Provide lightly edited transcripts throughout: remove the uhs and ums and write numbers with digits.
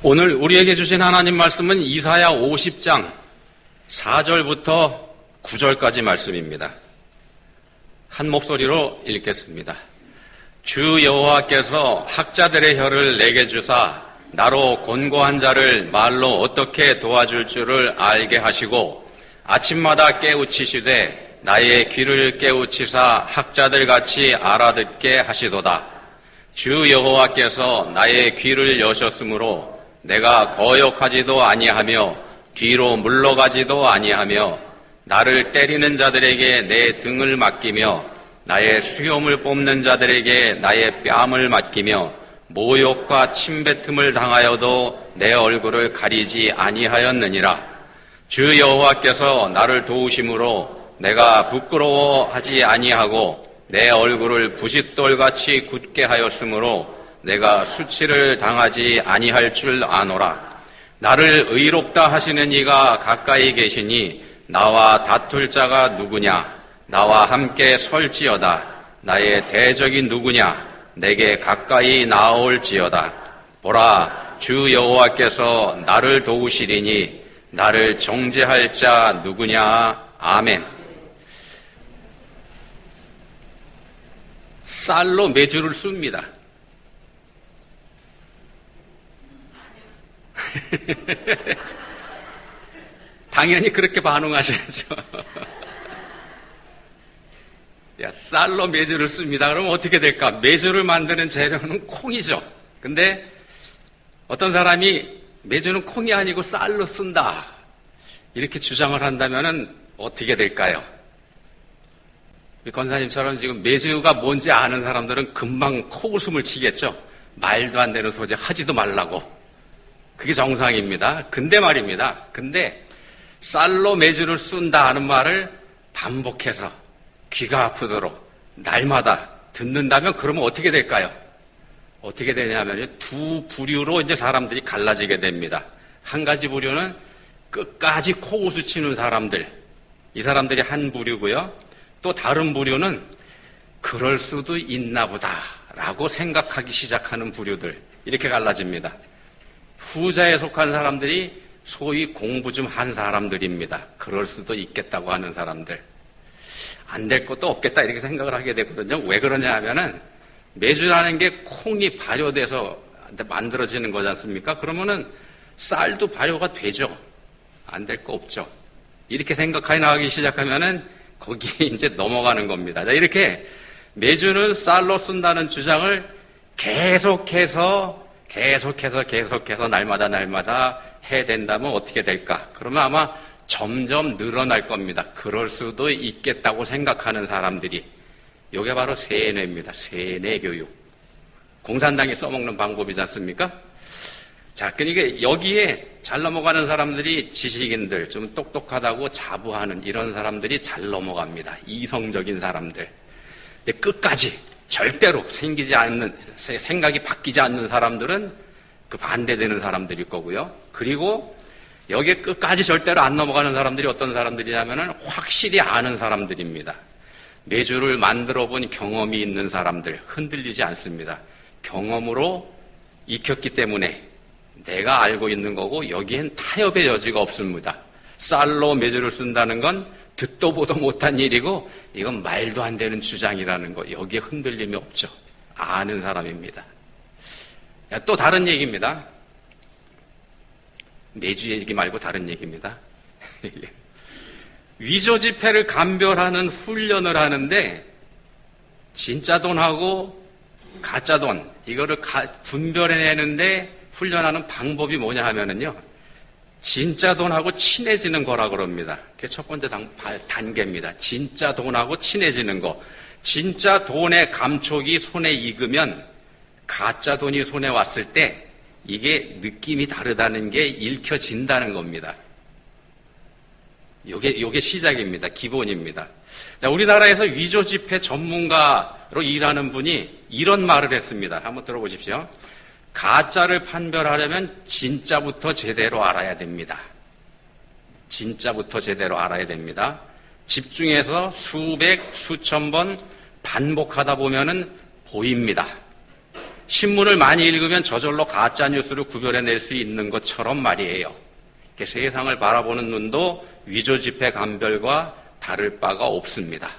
오늘 우리에게 주신 하나님 말씀은 이사야 50장 4절부터 9절까지 말씀입니다. 한 목소리로 읽겠습니다. 주 여호와께서 학자들의 혀를 내게 주사 나로 곤고한 자를 말로 어떻게 도와줄 줄을 알게 하시고 아침마다 깨우치시되 나의 귀를 깨우치사 학자들 같이 알아듣게 하시도다. 주 여호와께서 나의 귀를 여셨으므로 내가 거역하지도 아니하며 뒤로 물러가지도 아니하며 나를 때리는 자들에게 내 등을 맡기며 나의 수염을 뽑는 자들에게 나의 뺨을 맡기며 모욕과 침뱉음을 당하여도 내 얼굴을 가리지 아니하였느니라. 주 여호와께서 나를 도우심으로 내가 부끄러워하지 아니하고 내 얼굴을 부싯돌같이 굳게 하였으므로 내가 수치를 당하지 아니할 줄 아노라. 나를 의롭다 하시는 이가 가까이 계시니 나와 다툴 자가 누구냐? 나와 함께 설지어다. 나의 대적이 누구냐? 내게 가까이 나아올지어다. 보라, 주 여호와께서 나를 도우시리니 나를 정죄할 자 누구냐? 아멘. 쌀로 메주를 씁니다. 당연히 그렇게 반응하셔야죠. 야, 쌀로 메주를 씁니다. 그러면 어떻게 될까? 메주를 만드는 재료는 콩이죠. 근데 어떤 사람이 메주는 콩이 아니고 쌀로 쓴다, 이렇게 주장을 한다면 어떻게 될까요? 권사님처럼 지금 메주가 뭔지 아는 사람들은 금방 코웃음을 치겠죠. 말도 안 되는 소리 하지도 말라고. 그게 정상입니다. 근데 말입니다. 근데 쌀로 메주를 쓴다 하는 말을 반복해서 귀가 아프도록 날마다 듣는다면 그러면 어떻게 될까요? 어떻게 되냐면 두 부류로 이제 사람들이 갈라지게 됩니다. 한 가지 부류는 끝까지 코웃을 치는 사람들, 이 사람들이 한 부류고요. 또 다른 부류는 그럴 수도 있나 보다라고 생각하기 시작하는 부류들, 이렇게 갈라집니다. 후자에 속한 사람들이 소위 공부 좀 한 사람들입니다. 그럴 수도 있겠다고 하는 사람들. 안 될 것도 없겠다 이렇게 생각을 하게 되거든요. 왜 그러냐 하면은 메주라는 게 콩이 발효돼서 만들어지는 거지 않습니까? 그러면은 쌀도 발효가 되죠. 안 될 거 없죠. 이렇게 생각하기 나가기 시작하면은 거기에 이제 넘어가는 겁니다. 이렇게 메주는 쌀로 쓴다는 주장을 계속해서 날마다 해야 된다면 어떻게 될까? 그러면 아마 점점 늘어날 겁니다. 그럴 수도 있겠다고 생각하는 사람들이. 이게 바로 세뇌입니다. 세뇌 교육. 공산당이 써먹는 방법이지 않습니까? 자, 그러니까 여기에 잘 넘어가는 사람들이 지식인들, 좀 똑똑하다고 자부하는 이런 사람들이 잘 넘어갑니다. 이성적인 사람들. 근데 끝까지 절대로 생각이 바뀌지 않는 사람들은 그 반대되는 사람들일 거고요. 그리고 여기에 끝까지 절대로 안 넘어가는 사람들이 어떤 사람들이냐면은 확실히 아는 사람들입니다. 메주를 만들어 본 경험이 있는 사람들, 흔들리지 않습니다. 경험으로 익혔기 때문에 내가 알고 있는 거고 여기엔 타협의 여지가 없습니다. 쌀로 메주를 쓴다는 건 듣도 보도 못한 일이고 이건 말도 안 되는 주장이라는 거, 여기에 흔들림이 없죠. 아는 사람입니다. 또 다른 얘기입니다. 메주 얘기 말고 다른 얘기입니다. 위조 지폐를 감별하는 훈련을 하는데 진짜 돈하고 가짜 돈, 이거를 분별해내는데 훈련하는 방법이 뭐냐 하면은요, 진짜 돈하고 친해지는 거라 그럽니다. 그게 첫 번째 단계입니다. 진짜 돈하고 친해지는 거. 진짜 돈의 감촉이 손에 익으면 가짜 돈이 손에 왔을 때 이게 느낌이 다르다는 게 읽혀진다는 겁니다. 요게 시작입니다. 기본입니다. 자, 우리나라에서 위조 지폐 전문가로 일하는 분이 이런 말을 했습니다. 한번 들어보십시오. 가짜를 판별하려면 진짜부터 제대로 알아야 됩니다. 진짜부터 제대로 알아야 됩니다. 집중해서 수백, 수천 번 반복하다 보면은 보입니다. 신문을 많이 읽으면 저절로 가짜 뉴스를 구별해낼 수 있는 것처럼 말이에요. 세상을 바라보는 눈도 위조지폐 감별과 다를 바가 없습니다.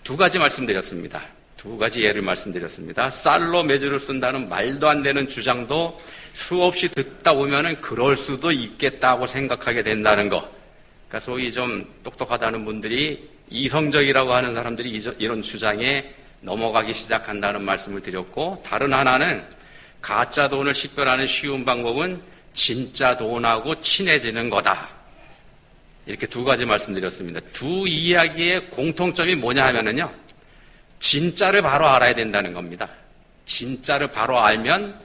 두 가지 말씀드렸습니다. 두 가지 예를 말씀드렸습니다. 쌀로 매주를 쓴다는 말도 안 되는 주장도 수없이 듣다 보면은 그럴 수도 있겠다고 생각하게 된다는 거. 그러니까 소위 좀 똑똑하다는 분들이 이성적이라고 하는 사람들이 이런 주장에 넘어가기 시작한다는 말씀을 드렸고, 다른 하나는 가짜 돈을 식별하는 쉬운 방법은 진짜 돈하고 친해지는 거다. 이렇게 두 가지 말씀드렸습니다. 두 이야기의 공통점이 뭐냐 하면은요, 진짜를 바로 알아야 된다는 겁니다. 진짜를 바로 알면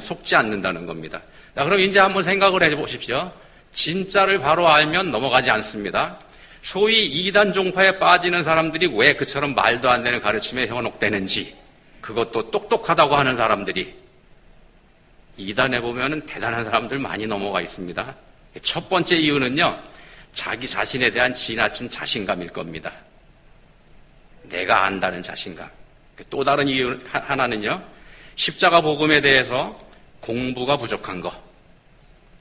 속지 않는다는 겁니다. 자, 그럼 이제 한번 생각을 해보십시오. 진짜를 바로 알면 넘어가지 않습니다. 소위 이단 종파에 빠지는 사람들이 왜 그처럼 말도 안 되는 가르침에 현혹되는지, 그것도 똑똑하다고 하는 사람들이 이단에 보면은 대단한 사람들 많이 넘어가 있습니다. 첫 번째 이유는요, 자기 자신에 대한 지나친 자신감일 겁니다. 내가 안다는 자신감. 또 다른 이유 하나는요, 십자가 복음에 대해서 공부가 부족한 거,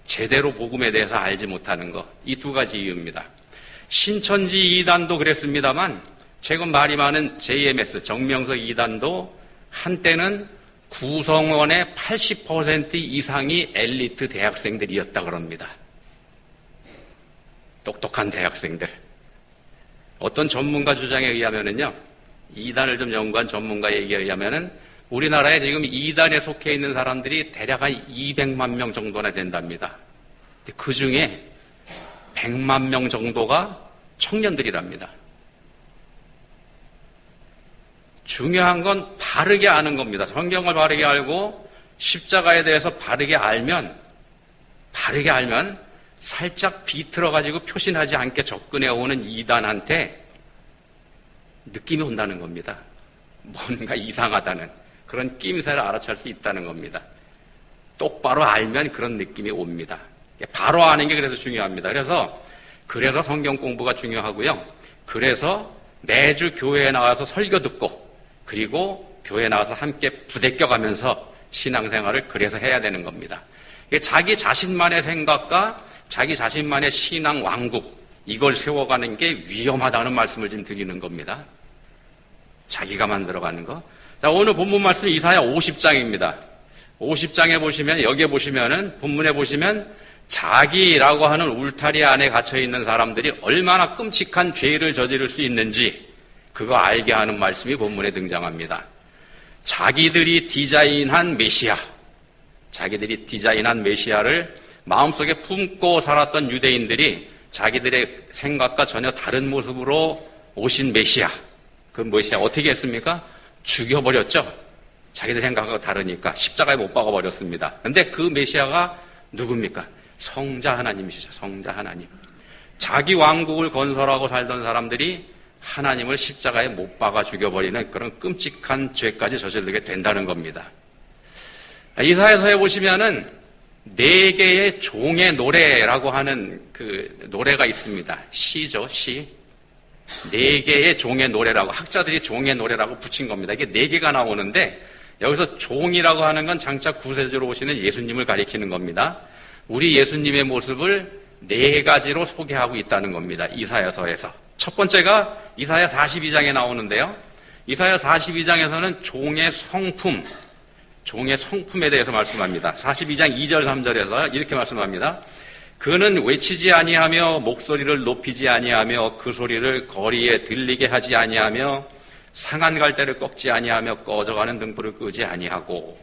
제대로 복음에 대해서 알지 못하는 거, 이 두 가지 이유입니다. 신천지 이단도 그랬습니다만, 최근 말이 많은 JMS, 정명석 이단도 한때는 구성원의 80% 이상이 엘리트 대학생들이었다 그럽니다. 똑똑한 대학생들. 어떤 전문가 주장에 의하면은요, 이단을 좀 연구한 전문가 얘기에 의하면은 우리나라에 지금 이단에 속해 있는 사람들이 대략 한 200만 명 정도나 된답니다. 그 중에 100만 명 정도가 청년들이랍니다. 중요한 건 바르게 아는 겁니다. 성경을 바르게 알고 십자가에 대해서 바르게 알면 살짝 비틀어가지고 표신하지 않게 접근해오는 이단한테 느낌이 온다는 겁니다. 뭔가 이상하다는 그런 낌새를 알아챌 수 있다는 겁니다. 똑바로 알면 그런 느낌이 옵니다. 바로 아는 게 그래서 중요합니다. 그래서 성경 공부가 중요하고요. 그래서 매주 교회에 나와서 설교 듣고, 그리고 교회에 나와서 함께 부대껴가면서 신앙생활을 그래서 해야 되는 겁니다. 자기 자신만의 생각과 자기 자신만의 신앙 왕국, 이걸 세워가는 게 위험하다는 말씀을 지금 드리는 겁니다. 자기가 만들어가는 거. 자, 오늘 본문 말씀 이사야 50장입니다. 50장에 보시면, 여기에 보시면은, 본문에 보시면 자기라고 하는 울타리 안에 갇혀있는 사람들이 얼마나 끔찍한 죄를 저지를 수 있는지 그거 알게 하는 말씀이 본문에 등장합니다. 자기들이 디자인한 메시아를 마음속에 품고 살았던 유대인들이 자기들의 생각과 전혀 다른 모습으로 오신 메시아, 그 메시아 어떻게 했습니까? 죽여버렸죠. 자기들 생각과 다르니까 십자가에 못 박아버렸습니다. 근데 그 메시아가 누굽니까? 성자 하나님이시죠. 성자 하나님. 자기 왕국을 건설하고 살던 사람들이 하나님을 십자가에 못 박아 죽여버리는 그런 끔찍한 죄까지 저지르게 된다는 겁니다. 이사야서에 보시면은 4개의 종의 노래라고 하는 그 노래가 있습니다. 시죠, 시. 4개의 종의 노래라고, 학자들이 종의 노래라고 붙인 겁니다. 이게 4개가 나오는데, 여기서 종이라고 하는 건 장차 구세주로 오시는 예수님을 가리키는 겁니다. 우리 예수님의 모습을 4가지로 소개하고 있다는 겁니다. 이사야서에서. 첫 번째가 이사야 42장에 나오는데요. 이사야 42장에서는 종의 성품에 대해서 말씀합니다. 42장 2절 3절에서 이렇게 말씀합니다. 그는 외치지 아니하며 목소리를 높이지 아니하며 그 소리를 거리에 들리게 하지 아니하며 상한 갈대를 꺾지 아니하며 꺼져가는 등불을 끄지 아니하고.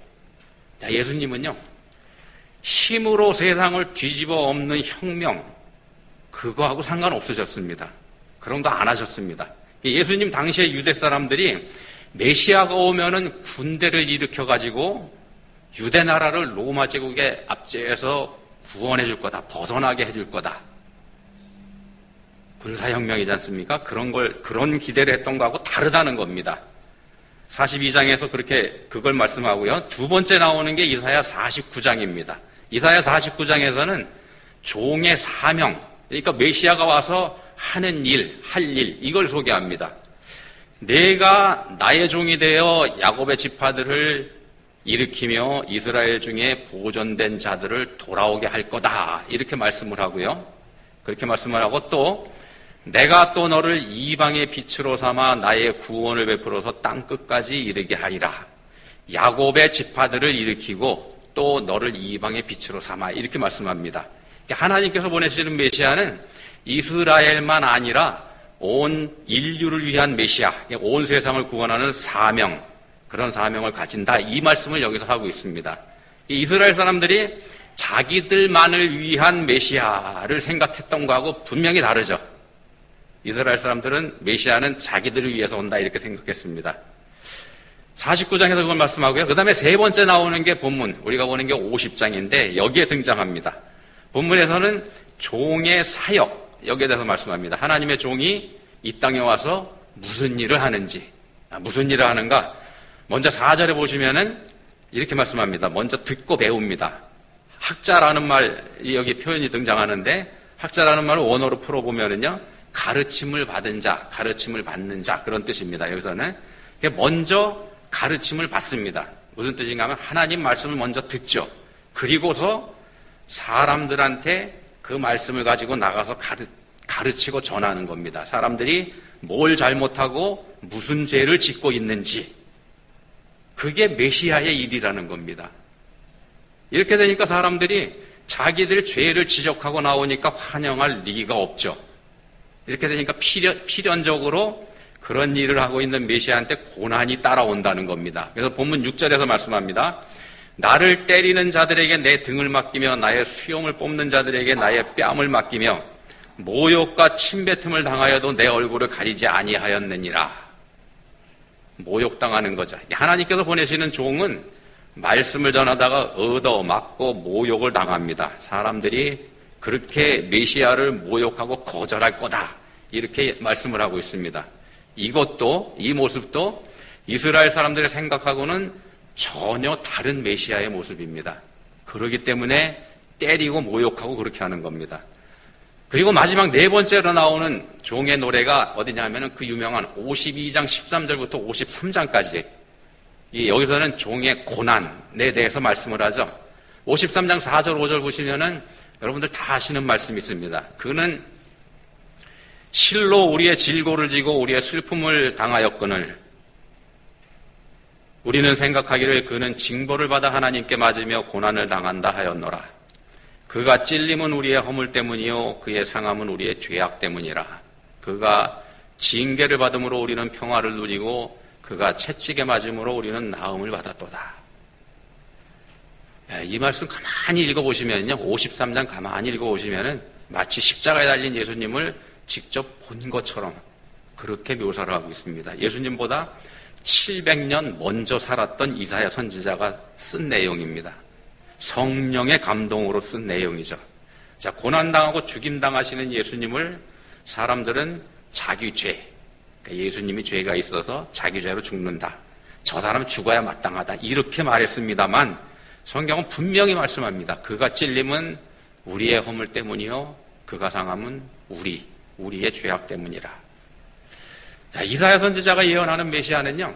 자, 예수님은요, 힘으로 세상을 뒤집어 엎는 혁명, 그거하고 상관없으셨습니다. 그런 거 안 하셨습니다. 예수님 당시에 유대 사람들이 메시아가 오면은 군대를 일으켜가지고 유대 나라를 로마 제국의 압제해서 구원해 줄 거다, 벗어나게 해줄 거다. 군사혁명이지 않습니까? 그런 기대를 했던 거하고 다르다는 겁니다. 42장에서 그걸 말씀하고요. 두 번째 나오는 게 이사야 49장입니다. 이사야 49장에서는 종의 사명, 그러니까 메시아가 와서 하는 일, 할 일, 이걸 소개합니다. 내가 나의 종이 되어 야곱의 지파들을 일으키며 이스라엘 중에 보존된 자들을 돌아오게 할 거다. 이렇게 말씀을 하고요. 그렇게 말씀을 하고 또 내가 또 너를 이방의 빛으로 삼아 나의 구원을 베풀어서 땅끝까지 이르게 하리라. 야곱의 지파들을 일으키고 또 너를 이방의 빛으로 삼아 이렇게 말씀합니다. 하나님께서 보내시는 메시아는 이스라엘만 아니라 온 인류를 위한 메시아, 온 세상을 구원하는 사명, 그런 사명을 가진다. 이 말씀을 여기서 하고 있습니다. 이스라엘 사람들이 자기들만을 위한 메시아를 생각했던 거하고 분명히 다르죠. 이스라엘 사람들은 메시아는 자기들을 위해서 온다 이렇게 생각했습니다. 49장에서 그걸 말씀하고요. 그 다음에 세 번째 나오는 게 본문, 우리가 보는 게 50장인데 여기에 등장합니다. 본문에서는 종의 사역, 여기에 대해서 말씀합니다. 하나님의 종이 이 땅에 와서 무슨 일을 하는지, 무슨 일을 하는가? 먼저 4절에 보시면은 이렇게 말씀합니다. 먼저 듣고 배웁니다. 학자라는 말이 여기 표현이 등장하는데, 학자라는 말을 원어로 풀어보면은요, 가르침을 받은 자, 가르침을 받는 자, 그런 뜻입니다. 여기서는. 먼저 가르침을 받습니다. 무슨 뜻인가 하면 하나님 말씀을 먼저 듣죠. 그리고서 사람들한테 그 말씀을 가지고 나가서 가르치고 전하는 겁니다. 사람들이 뭘 잘못하고 무슨 죄를 짓고 있는지. 그게 메시아의 일이라는 겁니다. 이렇게 되니까 사람들이 자기들 죄를 지적하고 나오니까 환영할 리가 없죠. 이렇게 되니까 필연적으로 그런 일을 하고 있는 메시아한테 고난이 따라온다는 겁니다. 그래서 본문 6절에서 말씀합니다. 나를 때리는 자들에게 내 등을 맡기며 나의 수염을 뽑는 자들에게 나의 뺨을 맡기며 모욕과 침뱉음을 당하여도 내 얼굴을 가리지 아니하였느니라. 모욕당하는 거죠. 하나님께서 보내시는 종은 말씀을 전하다가 얻어맞고 모욕을 당합니다. 사람들이 그렇게 메시아를 모욕하고 거절할 거다. 이렇게 말씀을 하고 있습니다. 이것도, 이 모습도 이스라엘 사람들이 생각하고는 전혀 다른 메시아의 모습입니다. 그렇기 때문에 때리고 모욕하고 그렇게 하는 겁니다. 그리고 마지막 네 번째로 나오는 종의 노래가 어디냐면은 그 유명한 52장 13절부터 53장까지. 여기서는 종의 고난에 대해서 말씀을 하죠. 53장 4절, 5절 보시면은 여러분들 다 아시는 말씀이 있습니다. 그는 실로 우리의 질고를 지고 우리의 슬픔을 당하였거늘 우리는 생각하기를 그는 징벌을 받아 하나님께 맞으며 고난을 당한다 하였노라. 그가 찔림은 우리의 허물 때문이요 그의 상함은 우리의 죄악 때문이라. 그가 징계를 받음으로 우리는 평화를 누리고 그가 채찍에 맞음으로 우리는 나음을 받았도다. 이 말씀 가만히 읽어보시면요, 53장 가만히 읽어보시면은 마치 십자가에 달린 예수님을 직접 본 것처럼 그렇게 묘사를 하고 있습니다. 예수님보다 700년 먼저 살았던 이사야 선지자가 쓴 내용입니다. 성령의 감동으로 쓴 내용이죠. 자, 고난당하고 죽임당하시는 예수님을 사람들은 자기 죄, 그러니까 예수님이 죄가 있어서 자기 죄로 죽는다. 저 사람 죽어야 마땅하다. 이렇게 말했습니다만 성경은 분명히 말씀합니다. 그가 찔림은 우리의 허물 때문이요 그가 상함은 우리의 죄악 때문이라. 자, 이사야 선지자가 예언하는 메시아는요,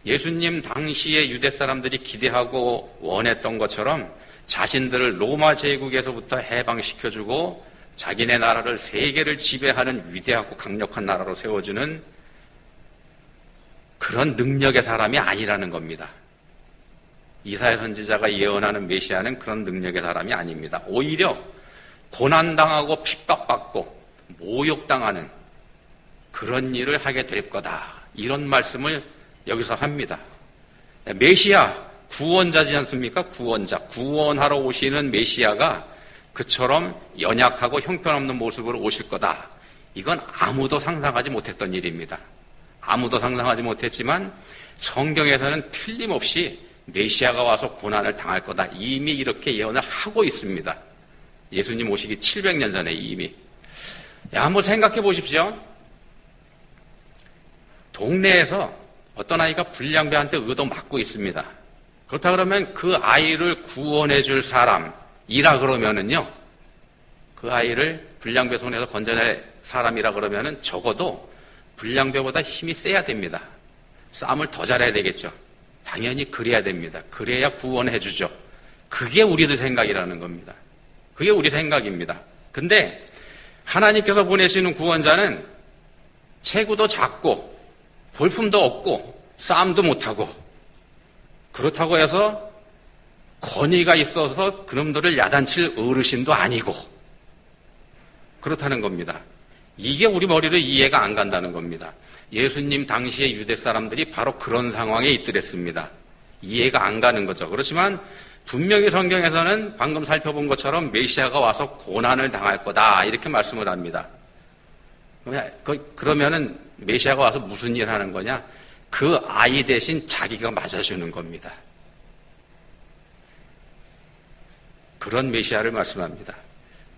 예수님 당시에 유대 사람들이 기대하고 원했던 것처럼 자신들을 로마 제국에서부터 해방시켜주고 자기네 나라를 세계를 지배하는 위대하고 강력한 나라로 세워주는 그런 능력의 사람이 아니라는 겁니다. 이사야 선지자가 예언하는 메시아는 그런 능력의 사람이 아닙니다. 오히려 고난당하고 핍박받고 모욕당하는 그런 일을 하게 될 거다. 이런 말씀을 여기서 합니다. 메시아, 구원자지 않습니까? 구원자. 구원하러 오시는 메시아가 그처럼 연약하고 형편없는 모습으로 오실 거다. 이건 아무도 상상하지 못했던 일입니다. 아무도 상상하지 못했지만 성경에서는 틀림없이 메시아가 와서 고난을 당할 거다. 이미 이렇게 예언을 하고 있습니다. 예수님 오시기 700년 전에 이미. 한번 생각해 보십시오. 동네에서 어떤 아이가 불량배한테 얻어맞고 있습니다. 그렇다 그러면 그 아이를 구원해 줄 사람이라 그러면은요, 그 아이를 불량배 손에서 건져낼 사람이라 그러면은 적어도 불량배보다 힘이 세야 됩니다. 싸움을 더 잘해야 되겠죠. 당연히 그래야 됩니다. 그래야 구원해 주죠. 그게 우리들 생각이라는 겁니다. 그게 우리 생각입니다. 근데 하나님께서 보내시는 구원자는 체구도 작고 볼품도 없고 싸움도 못하고 그렇다고 해서 권위가 있어서 그놈들을 야단칠 어르신도 아니고 그렇다는 겁니다. 이게 우리 머리로 이해가 안 간다는 겁니다. 예수님 당시의 유대 사람들이 바로 그런 상황에 있더랬습니다. 이해가 안 가는 거죠. 그렇지만 분명히 성경에서는 방금 살펴본 것처럼 메시아가 와서 고난을 당할 거다 이렇게 말씀을 합니다. 그러면은 메시아가 와서 무슨 일 하는 거냐? 그 아이 대신 자기가 맞아주는 겁니다. 그런 메시아를 말씀합니다.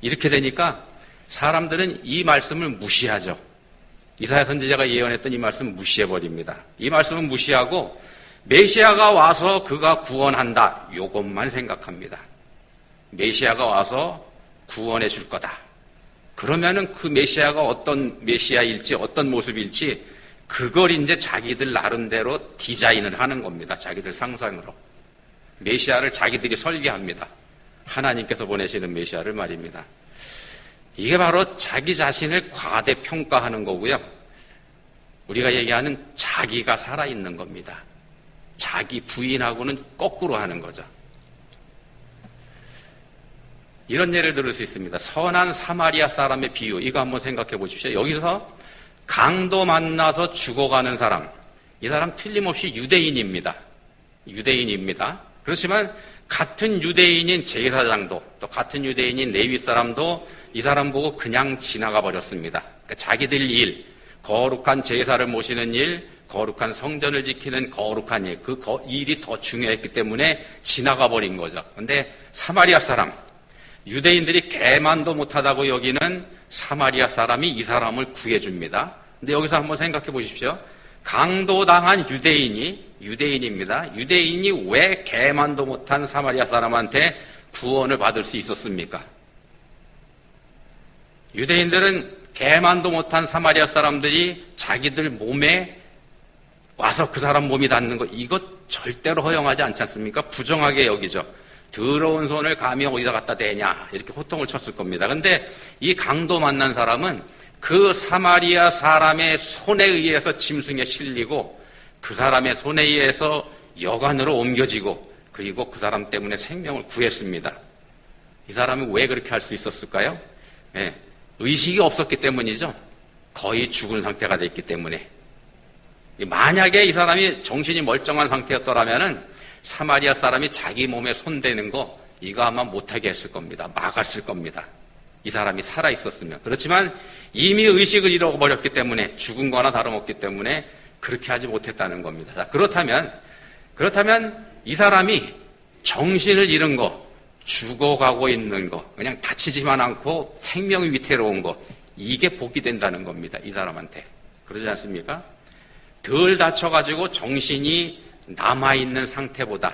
이렇게 되니까 사람들은 이 말씀을 무시하죠. 이사야 선지자가 예언했던 이 말씀을 무시해버립니다. 이 말씀은 무시하고 메시아가 와서 그가 구원한다. 요것만 생각합니다. 메시아가 와서 구원해 줄 거다. 그러면은 그 메시아가 어떤 메시아일지 어떤 모습일지 그걸 이제 자기들 나름대로 디자인을 하는 겁니다. 자기들 상상으로. 메시아를 자기들이 설계합니다. 하나님께서 보내시는 메시아를 말입니다. 이게 바로 자기 자신을 과대평가하는 거고요. 우리가 얘기하는 자기가 살아있는 겁니다. 자기 부인하고는 거꾸로 하는 거죠. 이런 예를 들을 수 있습니다. 선한 사마리아 사람의 비유, 이거 한번 생각해 보십시오. 여기서 강도 만나서 죽어가는 사람, 이 사람 틀림없이 유대인입니다. 유대인입니다. 그렇지만 같은 유대인인 제사장도 또 같은 유대인인 레위 사람도 이 사람 보고 그냥 지나가 버렸습니다. 그러니까 자기들 일, 거룩한 제사를 모시는 일, 거룩한 성전을 지키는 거룩한 일, 그 일이 더 중요했기 때문에 지나가 버린 거죠. 그런데 사마리아 사람, 유대인들이 개만도 못하다고 여기는 사마리아 사람이 이 사람을 구해줍니다. 근데 여기서 한번 생각해 보십시오. 강도당한 유대인입니다. 유대인이 왜 개만도 못한 사마리아 사람한테 구원을 받을 수 있었습니까? 유대인들은 개만도 못한 사마리아 사람들이 자기들 몸에 와서 그 사람 몸이 닿는 거, 이거 절대로 허용하지 않지 않습니까? 부정하게 여기죠. 더러운 손을 감히 어디다 갖다 대냐 이렇게 호통을 쳤을 겁니다. 근데 이 강도 만난 사람은 그 사마리아 사람의 손에 의해서 짐승에 실리고 그 사람의 손에 의해서 여관으로 옮겨지고 그리고 그 사람 때문에 생명을 구했습니다. 이 사람이 왜 그렇게 할 수 있었을까요? 네, 의식이 없었기 때문이죠. 거의 죽은 상태가 됐기 때문에. 만약에 이 사람이 정신이 멀쩡한 상태였더라면은 사마리아 사람이 자기 몸에 손대는 거 이거 아마 못하게 했을 겁니다. 막았을 겁니다. 이 사람이 살아있었으면. 그렇지만 이미 의식을 잃어버렸기 때문에 죽은 거나 다름없기 때문에 그렇게 하지 못했다는 겁니다. 자, 그렇다면 이 사람이 정신을 잃은 거, 죽어가고 있는 거, 그냥 다치지만 않고 생명이 위태로운 거, 이게 복이 된다는 겁니다. 이 사람한테. 그러지 않습니까? 덜 다쳐가지고 정신이 남아있는 상태보다,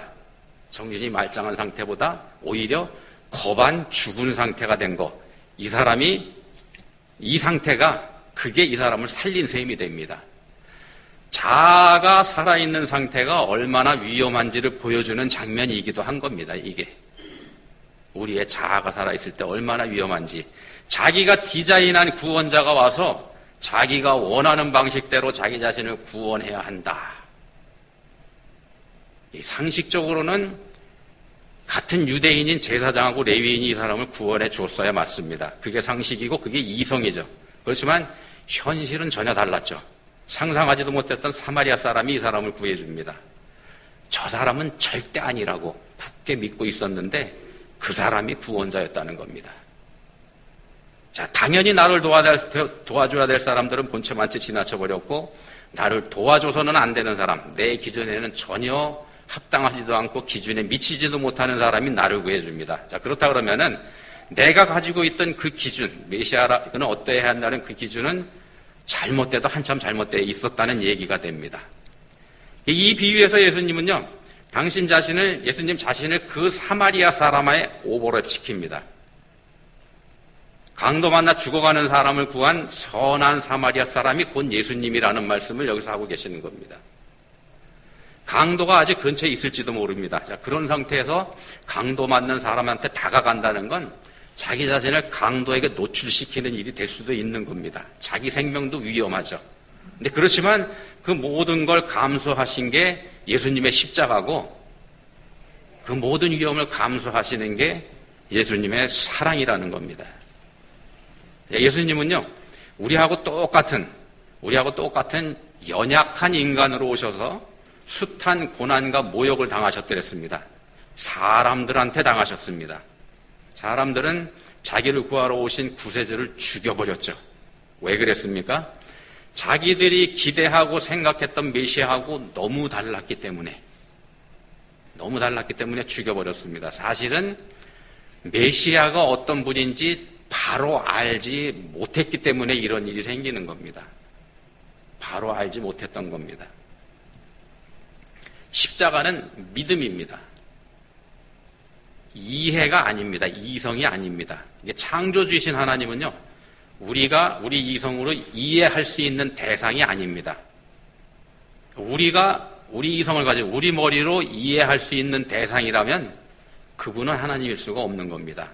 정신이 말짱한 상태보다 오히려 거반 죽은 상태가 된 거, 이 상태가 그게 이 사람을 살린 셈이 됩니다. 자아가 살아있는 상태가 얼마나 위험한지를 보여주는 장면이기도 한 겁니다. 이게 우리의 자아가 살아있을 때 얼마나 위험한지, 자기가 디자인한 구원자가 와서 자기가 원하는 방식대로 자기 자신을 구원해야 한다. 상식적으로는 같은 유대인인 제사장하고 레위인이 이 사람을 구원해 주었어야 맞습니다. 그게 상식이고 그게 이성이죠. 그렇지만 현실은 전혀 달랐죠. 상상하지도 못했던 사마리아 사람이 이 사람을 구해줍니다. 저 사람은 절대 아니라고 굳게 믿고 있었는데 그 사람이 구원자였다는 겁니다. 자, 당연히 나를 도와줘야 될 사람들은 본체만치 지나쳐버렸고 나를 도와줘서는 안 되는 사람, 내 기준에는 전혀 합당하지도 않고 기준에 미치지도 못하는 사람이 나를 구해줍니다. 자, 그렇다 그러면은 내가 가지고 있던 그 기준, 메시아는 어떠해야 한다는 그 기준은 잘못돼도 한참 잘못되어 있었다는 얘기가 됩니다. 이 비유에서 예수님은요, 예수님 자신을 그 사마리아 사람의 오버랩 시킵니다. 강도 만나 죽어가는 사람을 구한 선한 사마리아 사람이 곧 예수님이라는 말씀을 여기서 하고 계시는 겁니다. 강도가 아직 근처에 있을지도 모릅니다. 자, 그런 상태에서 강도 맞는 사람한테 다가간다는 건 자기 자신을 강도에게 노출시키는 일이 될 수도 있는 겁니다. 자기 생명도 위험하죠. 근데 그렇지만 그 모든 걸 감수하신 게 예수님의 십자가고 그 모든 위험을 감수하시는 게 예수님의 사랑이라는 겁니다. 예수님은요, 우리하고 똑같은 연약한 인간으로 오셔서 숱한 고난과 모욕을 당하셨더랬습니다. 사람들한테 당하셨습니다. 사람들은 자기를 구하러 오신 구세주를 죽여버렸죠. 왜 그랬습니까? 자기들이 기대하고 생각했던 메시아하고 너무 달랐기 때문에 죽여버렸습니다. 사실은 메시아가 어떤 분인지 바로 알지 못했기 때문에 이런 일이 생기는 겁니다. 바로 알지 못했던 겁니다. 십자가는 믿음입니다. 이해가 아닙니다. 이성이 아닙니다. 이게 창조주이신 하나님은요, 우리가 우리 이성으로 이해할 수 있는 대상이 아닙니다. 우리가 우리 이성을 가지고 우리 머리로 이해할 수 있는 대상이라면 그분은 하나님일 수가 없는 겁니다.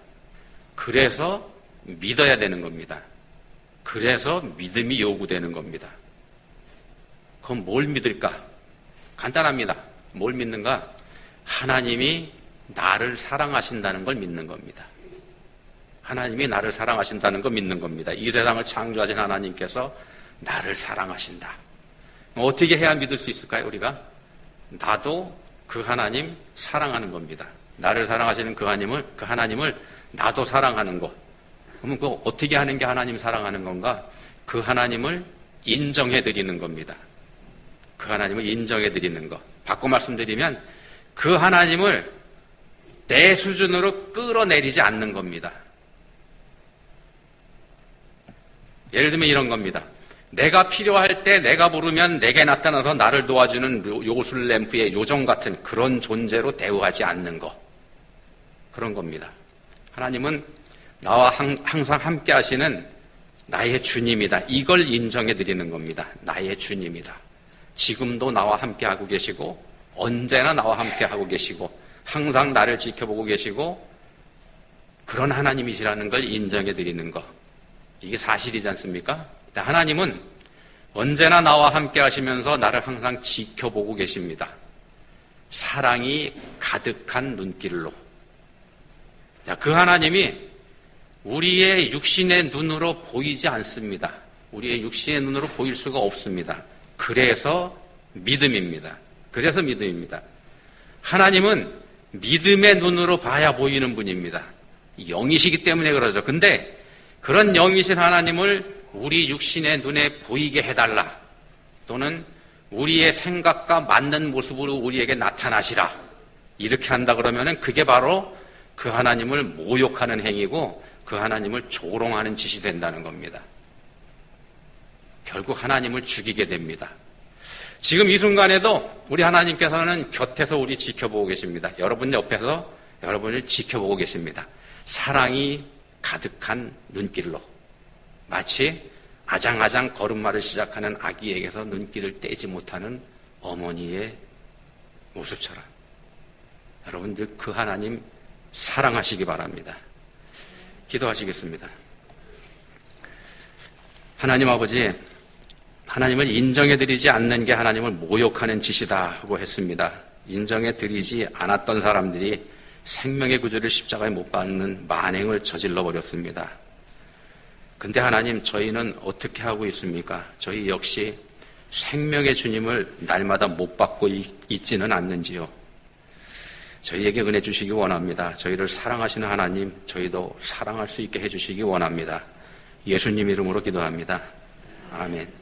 그래서 믿어야 되는 겁니다. 그래서 믿음이 요구되는 겁니다. 그럼 뭘 믿을까? 간단합니다. 뭘 믿는가? 하나님이 나를 사랑하신다는 걸 믿는 겁니다. 하나님이 나를 사랑하신다는 걸 믿는 겁니다. 이 세상을 창조하신 하나님께서 나를 사랑하신다. 어떻게 해야 믿을 수 있을까요, 우리가? 나도 그 하나님 사랑하는 겁니다. 나를 사랑하시는 그 하나님을 나도 사랑하는 것. 그러면 그거 어떻게 하는 게 하나님 사랑하는 건가? 그 하나님을 인정해 드리는 겁니다. 그 하나님을 인정해 드리는 것. 바꿔 말씀드리면 그 하나님을 내 수준으로 끌어내리지 않는 겁니다. 예를 들면 이런 겁니다. 내가 필요할 때 내가 부르면 내게 나타나서 나를 도와주는 요술램프의 요정 같은 그런 존재로 대우하지 않는 것. 그런 겁니다. 하나님은 나와 항상 함께 하시는 나의 주님이다. 이걸 인정해 드리는 겁니다. 나의 주님이다. 지금도 나와 함께 하고 계시고 언제나 나와 함께 하고 계시고 항상 나를 지켜보고 계시고 그런 하나님이시라는 걸 인정해 드리는 것. 이게 사실이지 않습니까? 하나님은 언제나 나와 함께 하시면서 나를 항상 지켜보고 계십니다. 사랑이 가득한 눈길로. 그 하나님이 우리의 육신의 눈으로 보이지 않습니다. 우리의 육신의 눈으로 보일 수가 없습니다. 그래서 믿음입니다. 그래서 믿음입니다. 하나님은 믿음의 눈으로 봐야 보이는 분입니다. 영이시기 때문에 그러죠. 근데 그런 영이신 하나님을 우리 육신의 눈에 보이게 해달라. 또는 우리의 생각과 맞는 모습으로 우리에게 나타나시라. 이렇게 한다 그러면은 그게 바로 그 하나님을 모욕하는 행위고 그 하나님을 조롱하는 짓이 된다는 겁니다. 결국 하나님을 죽이게 됩니다. 지금 이 순간에도 우리 하나님께서는 곁에서 우리 지켜보고 계십니다. 여러분 옆에서 여러분을 지켜보고 계십니다. 사랑이 가득한 눈길로. 마치 아장아장 걸음마를 시작하는 아기에게서 눈길을 떼지 못하는 어머니의 모습처럼 여러분들 그 하나님 사랑하시기 바랍니다. 기도하시겠습니다. 하나님 아버지, 하나님을 인정해드리지 않는 게 하나님을 모욕하는 짓이다 하고 했습니다. 인정해드리지 않았던 사람들이 생명의 구주를 십자가에 못 박는 만행을 저질러 버렸습니다. 근데 하나님, 저희는 어떻게 하고 있습니까? 저희 역시 생명의 주님을 날마다 못 받고 있지는 않는지요? 저희에게 은혜 주시기 원합니다. 저희를 사랑하시는 하나님, 저희도 사랑할 수 있게 해주시기 원합니다. 예수님 이름으로 기도합니다. 아멘.